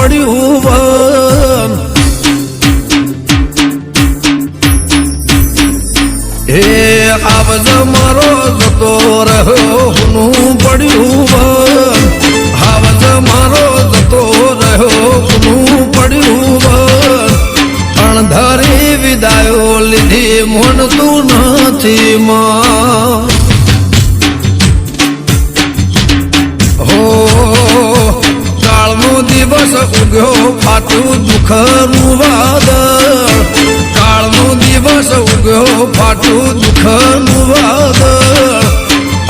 પડ્યું વન હે આવજ મારો જતો રહ્યો હુનું પડ્યું વન આવજ મારો જતો રહ્યો હુનું પડ્યું વન અણધારી વિદાયો લીધી મોનતું નથી માં કાળનો દિવસ ઉગ્યો ફાટ્યું દુઃખનું વાદળ કાળનો દિવસ ઉગ્યો ફાટ્યું દુઃખનું વાદળ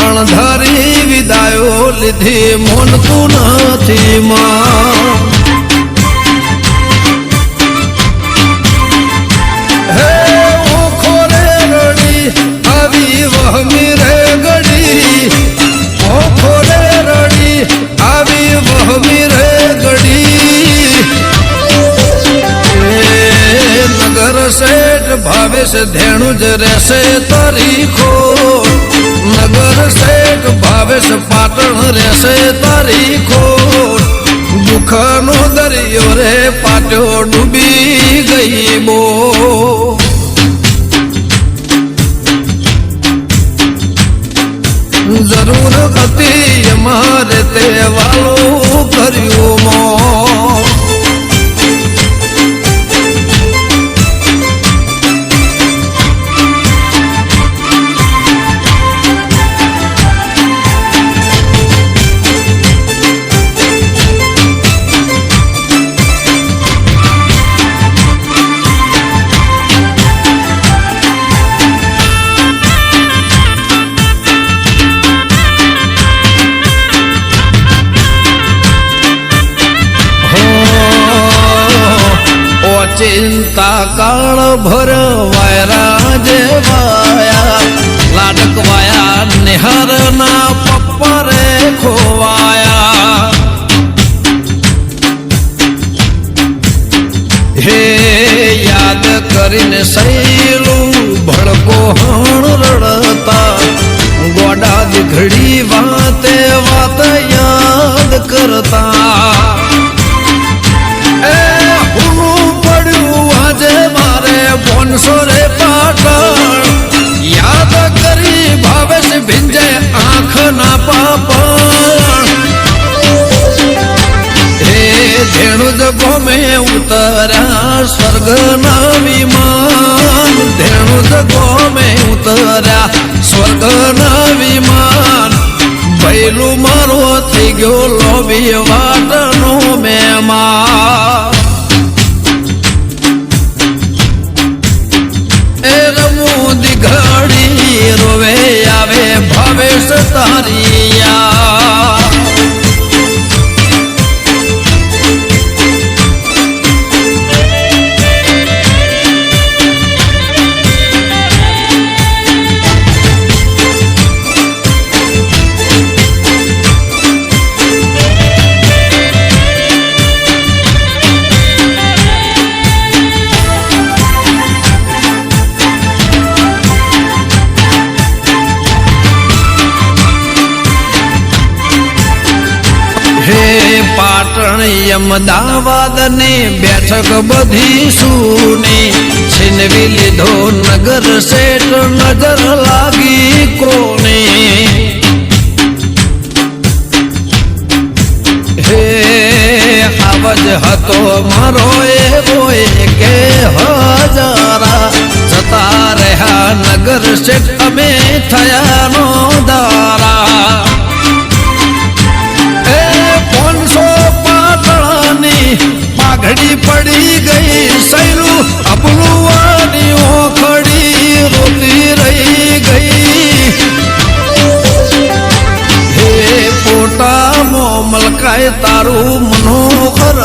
અણધારી વિદાયો લીધી મોનતું નથી માં હે ઓખો રે રડી આવી વહમી રે ગડી ઓખો રે રડી આવી વહમી રે ગડી નગર શેઠ ભાવેશ ધેણું જ રહેશે તારીખો નગર શેઠ ભાવેશ પાટણ રહેશે તારીખો દુઃખનો દરિયો રે પાટ્યો ડૂબી ગઈ બો જરૂર હતી અમારે તે વાલો કર્યું મો ચિંતા કાળ ભર વાયરા જેવાયા લાડક વાયા નિહારના પપ્પરે ખોવાયા હે યાદ કરીને સૈલું ભડકો હણ રડતા ગોડા ઘડી વાતે વાત યાદ કરતા સોરે પાટણ યાદ કરી ભાવેશ ભીંજે આંખ ના પાપણ હે ધેણું જ ગોમે ઉતર્યા સ્વર્ગ ના વિમાન ધેણું જ ગોમે ઉતર્યા સ્વર્ગ ના વિમાન ભૈલું મારો થઈ ગયો લોભી વાટનો મહેમાન ઘડી રોવે આવે ભાવેશ તારિયા પાટણ અમદાવાદ ને બેઠક બધી સુની છીનવી લીધો નગર શેઠ નજર લાગી કોને હે આવજ હતો મારો એવો કે હજારા જતા રહ્યા નગર શેઠ અમે થયા નો દારા પાઘડી પડી ગઈ સૈલું અબલુવાની ઓખડી રોતી રહી ગઈ હે પોટા મો મલકાય તારું મનોહર